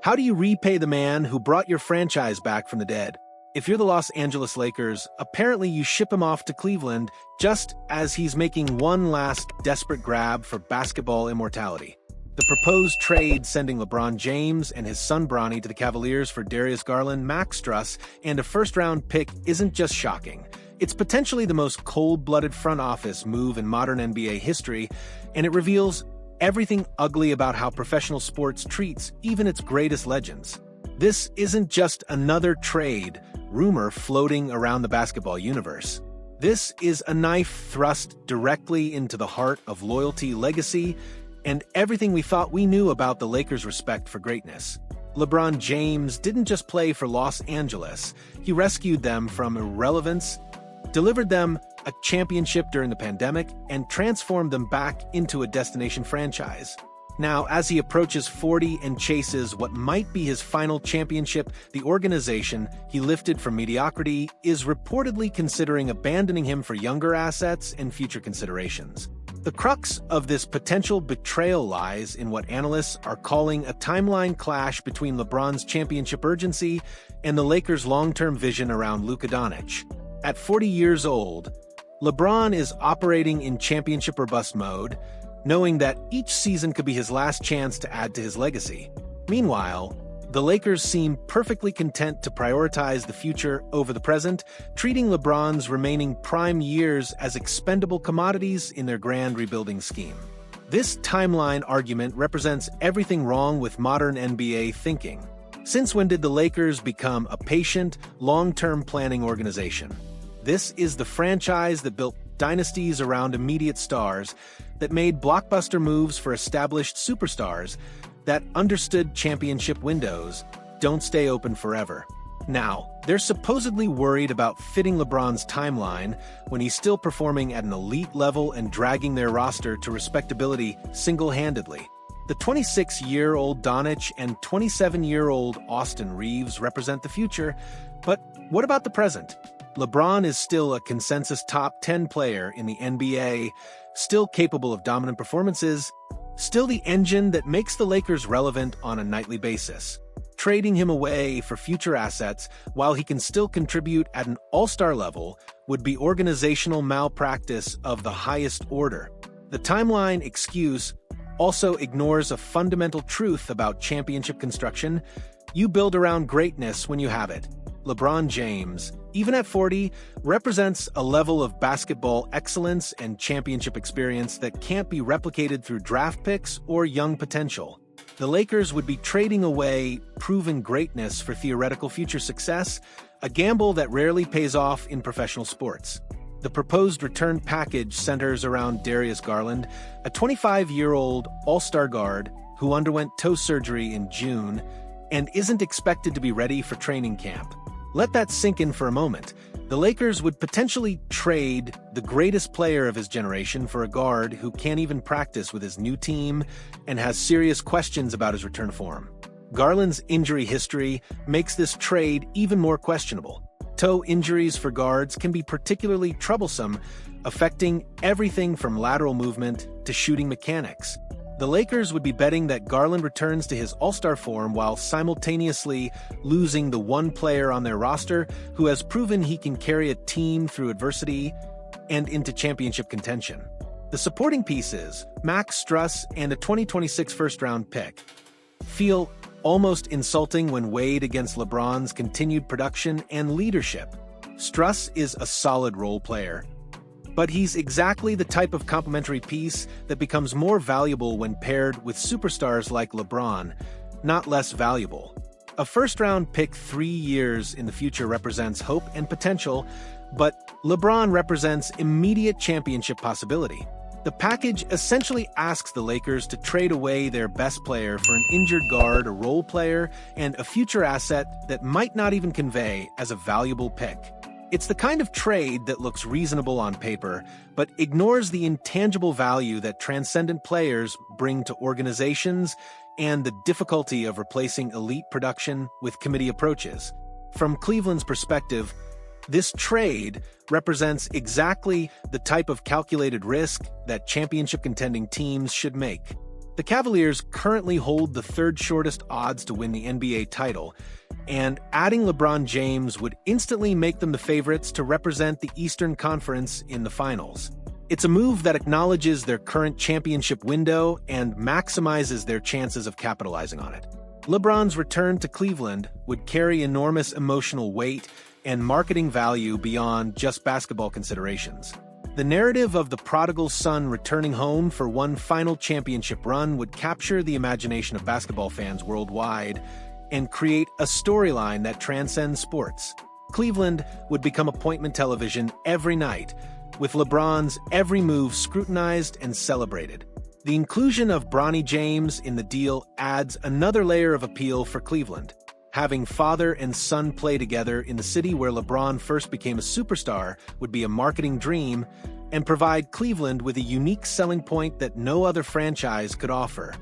How do you repay the man who brought your franchise back from the dead? If you're the Los Angeles Lakers, apparently you ship him off to Cleveland just as he's making one last desperate grab for basketball immortality. The proposed trade sending LeBron James and his son Bronny to the Cavaliers for Darius Garland, Max Struss, and a first-round pick isn't just shocking. It's potentially the most cold-blooded front office move in modern NBA history, and it reveals everything ugly about how professional sports treats even its greatest legends. This isn't just another trade rumor floating around the basketball universe. This is a knife thrust directly into the heart of loyalty, legacy, and everything we thought we knew about the Lakers' respect for greatness. LeBron James didn't just play for Los Angeles. He rescued them from irrelevance, delivered them a championship during the pandemic, and transformed them back into a destination franchise. Now, as he approaches 40 and chases what might be his final championship, the organization he lifted from mediocrity is reportedly considering abandoning him for younger assets and future considerations. The crux of this potential betrayal lies in what analysts are calling a timeline clash between LeBron's championship urgency and the Lakers' long-term vision around Luka Doncic. At 40 years old, LeBron is operating in championship or bust mode, knowing that each season could be his last chance to add to his legacy. Meanwhile, the Lakers seem perfectly content to prioritize the future over the present, treating LeBron's remaining prime years as expendable commodities in their grand rebuilding scheme. This timeline argument represents everything wrong with modern NBA thinking. Since when did the Lakers become a patient, long-term planning organization? This is the franchise that built dynasties around immediate stars, that made blockbuster moves for established superstars, that understood championship windows don't stay open forever. Now, they're supposedly worried about fitting LeBron's timeline when he's still performing at an elite level and dragging their roster to respectability single-handedly. The 26-year-old Doncic and 27-year-old Austin Reeves represent the future, but what about the present? LeBron is still a consensus top 10 player in the NBA, still capable of dominant performances, still the engine that makes the Lakers relevant on a nightly basis. Trading him away for future assets while he can still contribute at an all-star level would be organizational malpractice of the highest order. The timeline excuse also ignores a fundamental truth about championship construction: you build around greatness when you have it. LeBron James, even at 40, represents a level of basketball excellence and championship experience that can't be replicated through draft picks or young potential. The Lakers would be trading away proven greatness for theoretical future success, a gamble that rarely pays off in professional sports. The proposed return package centers around Darius Garland, a 25-year-old all-star guard who underwent toe surgery in June and isn't expected to be ready for training camp. Let that sink in for a moment. The Lakers would potentially trade the greatest player of his generation for a guard who can't even practice with his new team and has serious questions about his return form. Garland's injury history makes this trade even more questionable. Toe injuries for guards can be particularly troublesome, affecting everything from lateral movement to shooting mechanics. The Lakers would be betting that Garland returns to his all-star form while simultaneously losing the one player on their roster who has proven he can carry a team through adversity and into championship contention. The supporting pieces, Max Struss and a 2026 first-round pick, feel almost insulting when weighed against LeBron's continued production and leadership. Struss is a solid role player, but he's exactly the type of complementary piece that becomes more valuable when paired with superstars like LeBron, not less valuable. A first-round pick 3 years in the future represents hope and potential, but LeBron represents immediate championship possibility. The package essentially asks the Lakers to trade away their best player for an injured guard, a role player, and a future asset that might not even convey as a valuable pick. It's the kind of trade that looks reasonable on paper, but ignores the intangible value that transcendent players bring to organizations and the difficulty of replacing elite production with committee approaches. From Cleveland's perspective, this trade represents exactly the type of calculated risk that championship contending teams should make. The Cavaliers currently hold the third shortest odds to win the NBA title, and adding LeBron James would instantly make them the favorites to represent the Eastern Conference in the finals. It's a move that acknowledges their current championship window and maximizes their chances of capitalizing on it. LeBron's return to Cleveland would carry enormous emotional weight and marketing value beyond just basketball considerations. The narrative of the prodigal son returning home for one final championship run would capture the imagination of basketball fans worldwide and create a storyline that transcends sports. Cleveland would become appointment television every night, with LeBron's every move scrutinized and celebrated. The inclusion of Bronny James in the deal adds another layer of appeal for Cleveland. Having father and son play together in the city where LeBron first became a superstar would be a marketing dream and provide Cleveland with a unique selling point that no other franchise could offer.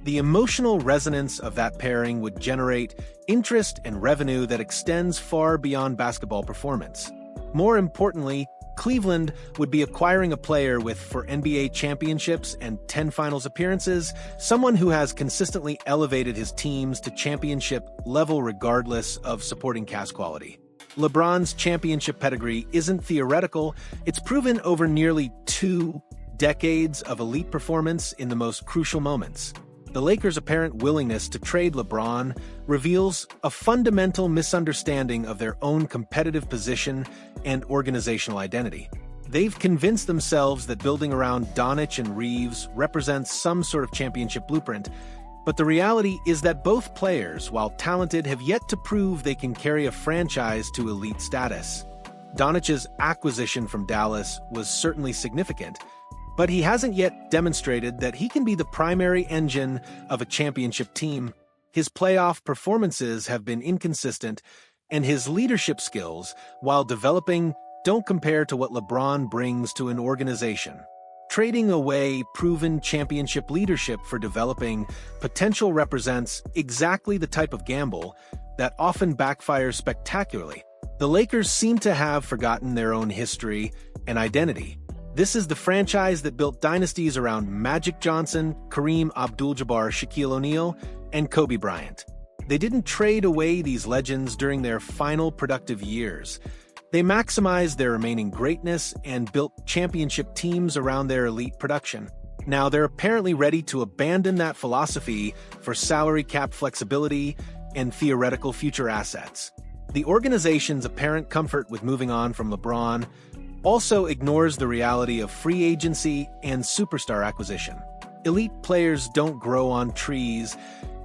The emotional resonance of that pairing would generate interest and revenue that extends far beyond basketball performance. More importantly, Cleveland would be acquiring a player with 4 NBA championships and 10 finals appearances, someone who has consistently elevated his teams to championship level regardless of supporting cast quality. LeBron's championship pedigree isn't theoretical, it's proven over nearly 2 decades of elite performance in the most crucial moments. The Lakers' apparent willingness to trade LeBron reveals a fundamental misunderstanding of their own competitive position and organizational identity. They've convinced themselves that building around Doncic and Reeves represents some sort of championship blueprint, but the reality is that both players, while talented, have yet to prove they can carry a franchise to elite status. Doncic's acquisition from Dallas was certainly significant, but he hasn't yet demonstrated that he can be the primary engine of a championship team. His playoff performances have been inconsistent, and his leadership skills, while developing, don't compare to what LeBron brings to an organization. Trading away proven championship leadership for developing potential represents exactly the type of gamble that often backfires spectacularly. The Lakers seem to have forgotten their own history and identity. This is the franchise that built dynasties around Magic Johnson, Kareem Abdul-Jabbar, Shaquille O'Neal, and Kobe Bryant. They didn't trade away these legends during their final productive years. They maximized their remaining greatness and built championship teams around their elite production. Now they're apparently ready to abandon that philosophy for salary cap flexibility and theoretical future assets. The organization's apparent comfort with moving on from LeBron also ignores the reality of free agency and superstar acquisition. Elite players don't grow on trees,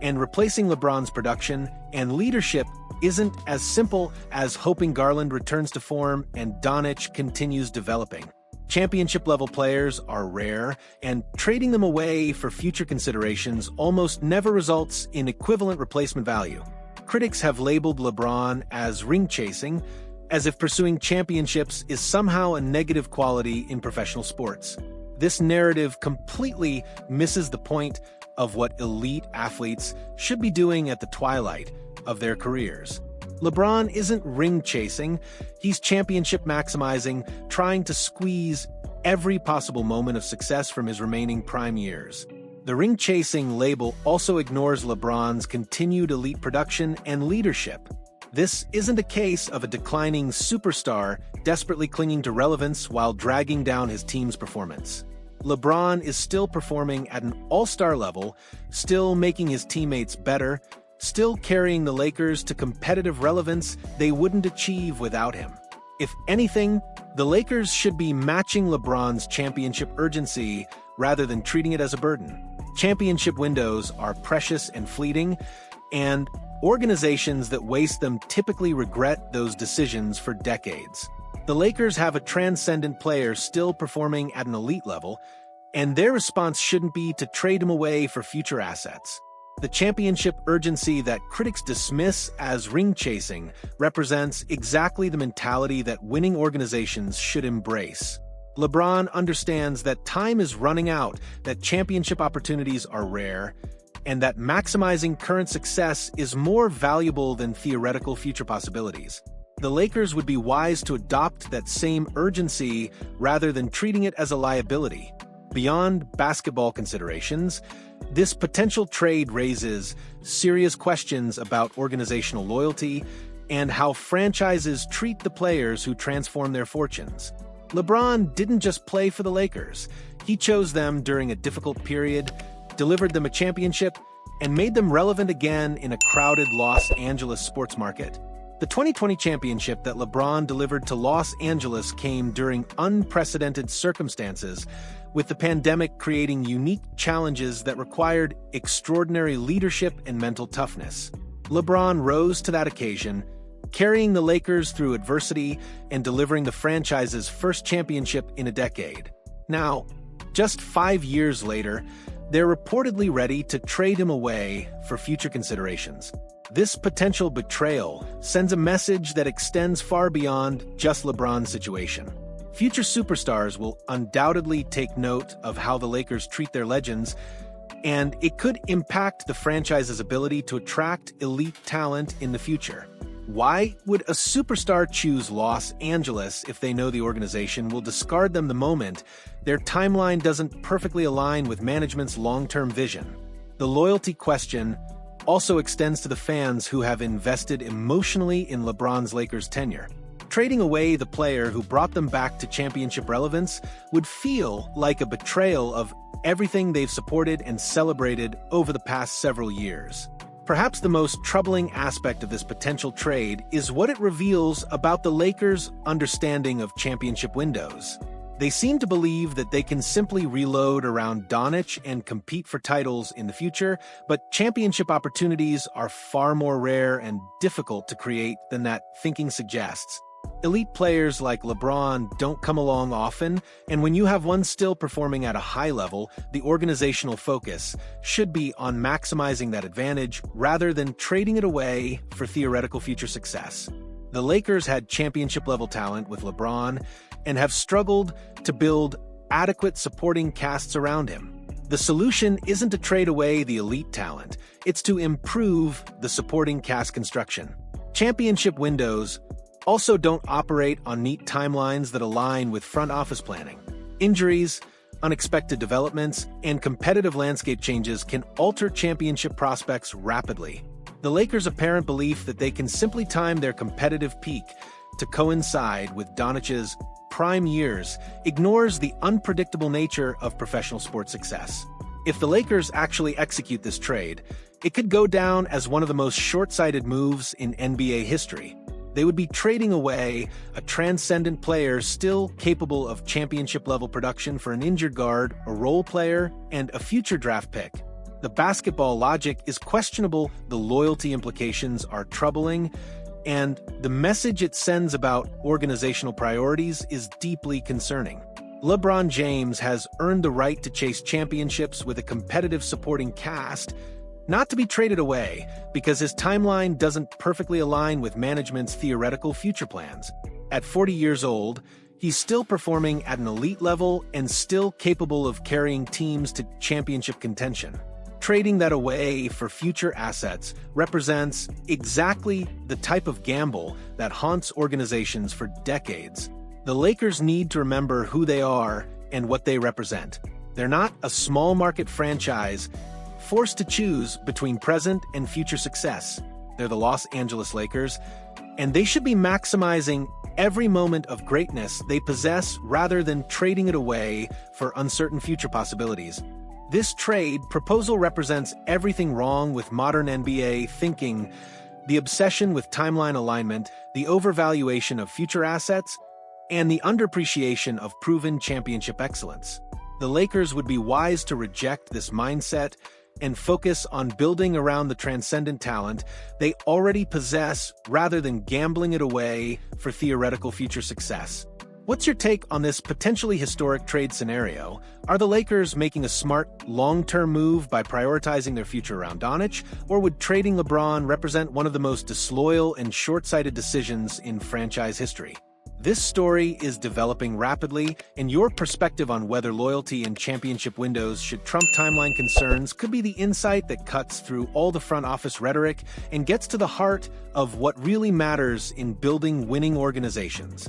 and replacing LeBron's production and leadership isn't as simple as hoping Garland returns to form and Doncic continues developing. Championship-level players are rare, and trading them away for future considerations almost never results in equivalent replacement value. Critics have labeled LeBron as ring-chasing, as if pursuing championships is somehow a negative quality in professional sports. This narrative completely misses the point of what elite athletes should be doing at the twilight of their careers. LeBron isn't ring-chasing, he's championship-maximizing, trying to squeeze every possible moment of success from his remaining prime years. The ring-chasing label also ignores LeBron's continued elite production and leadership. This isn't a case of a declining superstar desperately clinging to relevance while dragging down his team's performance. LeBron is still performing at an all-star level, still making his teammates better, still carrying the Lakers to competitive relevance they wouldn't achieve without him. If anything, the Lakers should be matching LeBron's championship urgency rather than treating it as a burden. Championship windows are precious and fleeting, and organizations that waste them typically regret those decisions for decades. The Lakers have a transcendent player still performing at an elite level, and their response shouldn't be to trade him away for future assets. The championship urgency that critics dismiss as ring-chasing represents exactly the mentality that winning organizations should embrace. LeBron understands that time is running out, that championship opportunities are rare, and that maximizing current success is more valuable than theoretical future possibilities. The Lakers would be wise to adopt that same urgency rather than treating it as a liability. Beyond basketball considerations, this potential trade raises serious questions about organizational loyalty and how franchises treat the players who transform their fortunes. LeBron didn't just play for the Lakers. He chose them during a difficult period, delivered them a championship, and made them relevant again in a crowded Los Angeles sports market. The 2020 championship that LeBron delivered to Los Angeles came during unprecedented circumstances, with the pandemic creating unique challenges that required extraordinary leadership and mental toughness. LeBron rose to that occasion, carrying the Lakers through adversity and delivering the franchise's first championship in a decade. Now, just 5 years later, they're reportedly ready to trade him away for future considerations. This potential betrayal sends a message that extends far beyond just LeBron's situation. Future superstars will undoubtedly take note of how the Lakers treat their legends, and it could impact the franchise's ability to attract elite talent in the future. Why would a superstar choose Los Angeles if they know the organization will discard them the moment their timeline doesn't perfectly align with management's long-term vision? The loyalty question also extends to the fans who have invested emotionally in LeBron's Lakers tenure. Trading away the player who brought them back to championship relevance would feel like a betrayal of everything they've supported and celebrated over the past several years. Perhaps the most troubling aspect of this potential trade is what it reveals about the Lakers' understanding of championship windows. They seem to believe that they can simply reload around Doncic and compete for titles in the future, but championship opportunities are far more rare and difficult to create than that thinking suggests. Elite players like LeBron don't come along often, and when you have one still performing at a high level, the organizational focus should be on maximizing that advantage rather than trading it away for theoretical future success. The Lakers had championship-level talent with LeBron and have struggled to build adequate supporting casts around him. The solution isn't to trade away the elite talent, it's to improve the supporting cast construction. Championship windows also don't operate on neat timelines that align with front office planning. Injuries, unexpected developments, and competitive landscape changes can alter championship prospects rapidly. The Lakers' apparent belief that they can simply time their competitive peak to coincide with Doncic's prime years ignores the unpredictable nature of professional sports success. If the Lakers actually execute this trade, it could go down as one of the most short-sighted moves in NBA history. They would be trading away a transcendent player still capable of championship-level production for an injured guard, a role player, and a future draft pick. The basketball logic is questionable, the loyalty implications are troubling, and the message it sends about organizational priorities is deeply concerning. LeBron James has earned the right to chase championships with a competitive supporting cast, not to be traded away because his timeline doesn't perfectly align with management's theoretical future plans. At 40 years old, he's still performing at an elite level and still capable of carrying teams to championship contention. Trading that away for future assets represents exactly the type of gamble that haunts organizations for decades. The Lakers need to remember who they are and what they represent. They're not a small market franchise forced to choose between present and future success. They're the Los Angeles Lakers, and they should be maximizing every moment of greatness they possess rather than trading it away for uncertain future possibilities. This trade proposal represents everything wrong with modern NBA thinking: the obsession with timeline alignment, the overvaluation of future assets, and the underappreciation of proven championship excellence. The Lakers would be wise to reject this mindset and focus on building around the transcendent talent they already possess rather than gambling it away for theoretical future success. What's your take on this potentially historic trade scenario? Are the Lakers making a smart, long-term move by prioritizing their future around Doncic, or would trading LeBron represent one of the most disloyal and short-sighted decisions in franchise history? This story is developing rapidly, and your perspective on whether loyalty and championship windows should trump timeline concerns could be the insight that cuts through all the front office rhetoric and gets to the heart of what really matters in building winning organizations.